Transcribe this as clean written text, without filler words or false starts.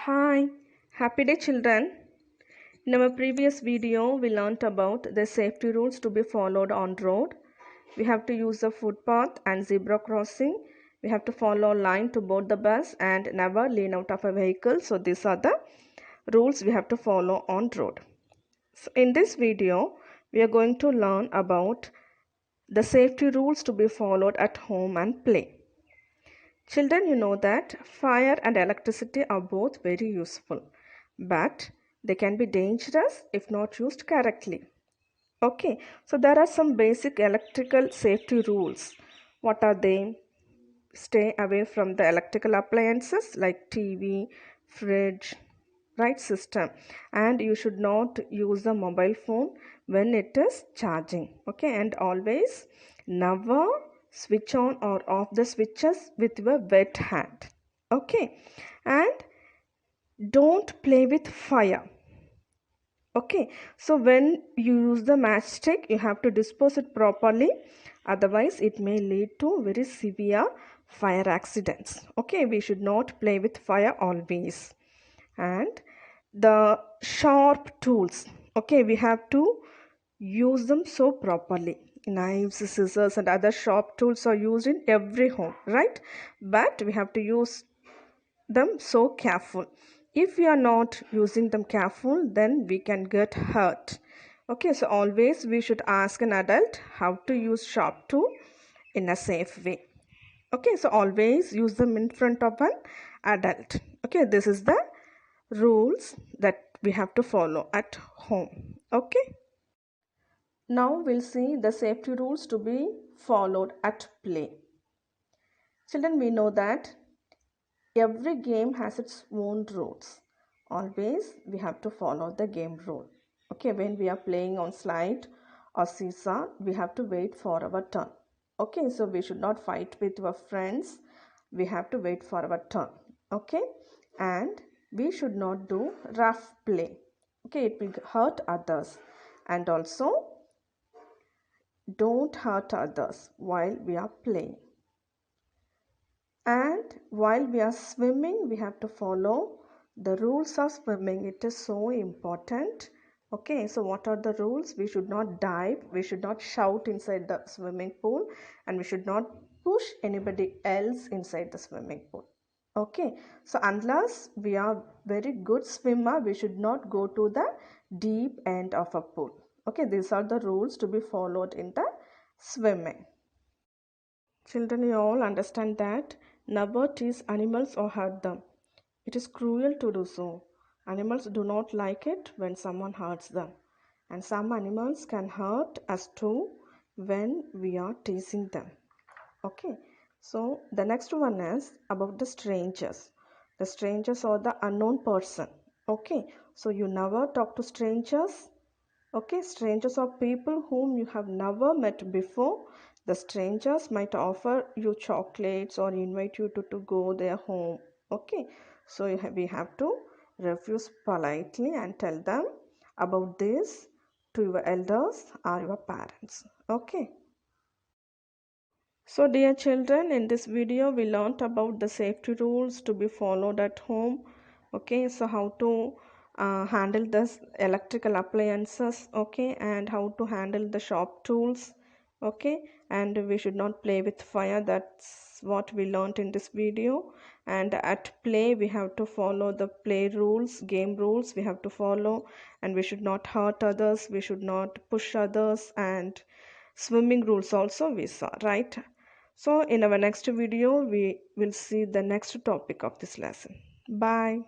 Hi, happy day children. In our previous video, we learnt about the safety rules to be followed on road. We have to use the footpath and zebra crossing. We have to follow line to board the bus and never lean out of a vehicle. So these are the rules we have to follow on road. So in this video, we are going to learn about the safety rules to be followed at home and play. Children, you know that fire and electricity are both very useful, but they can be dangerous if not used correctly. Okay, so there are some basic electrical safety rules. What are they? Stay away from the electrical appliances like TV, fridge, right system, and you should not use the mobile phone when it is charging. Okay, and always never switch on or off the switches with your wet hand. Okay, and don't play with fire. Okay, so when you use the matchstick, you have to dispose it properly, otherwise it may lead to very severe fire accidents. Okay, we should not play with fire always. And the sharp tools, okay, we have to use them so properly. Knives, scissors and other sharp tools are used in every home, right? But we have to use them so careful. If we are not using them careful, then we can get hurt. Okay, so always we should ask an adult how to use sharp tool in a safe way. Okay, so always use them in front of an adult. Okay, this is the rules that we have to follow at home. Okay, now we'll see the safety rules to be followed at play. Children, we know that every game has its own rules. Always we have to follow the game rule. Okay, when we are playing on slide or seesaw, we have to wait for our turn. Okay, so we should not fight with our friends. We have to wait for our turn. Okay, and we should not do rough play. Okay, it will hurt others. And also, don't hurt others while we are playing. And while we are swimming, we have to follow the rules of swimming. It is so important. Okay, so what are the rules? We should not dive, we should not shout inside the swimming pool, and we should not push anybody else inside the swimming pool. Okay, so unless we are very good swimmer, we should not go to the deep end of a pool. Okay, these are the rules to be followed in the swimming. Children, you all understand that never tease animals or hurt them. It is cruel to do so. Animals do not like it when someone hurts them. And some animals can hurt us too when we are teasing them. Okay, so the next one is about the strangers. The strangers are the unknown person. Okay, so you never talk to strangers. Okay, strangers are people whom you have never met before. The strangers might offer you chocolates or invite you to go their home. Okay, so we have to refuse politely and tell them about this to your elders or your parents. Okay. So dear children, in this video we learnt about the safety rules to be followed at home. Okay, so how to handle the electrical appliances, okay, and how to handle the sharp tools, okay, and we should not play with fire. That's what we learnt in this video. And at play we have to follow the play rules, game rules we have to follow, and we should not hurt others, we should not push others, and swimming rules also we saw, right? So in our next video we will see the next topic of this lesson. Bye.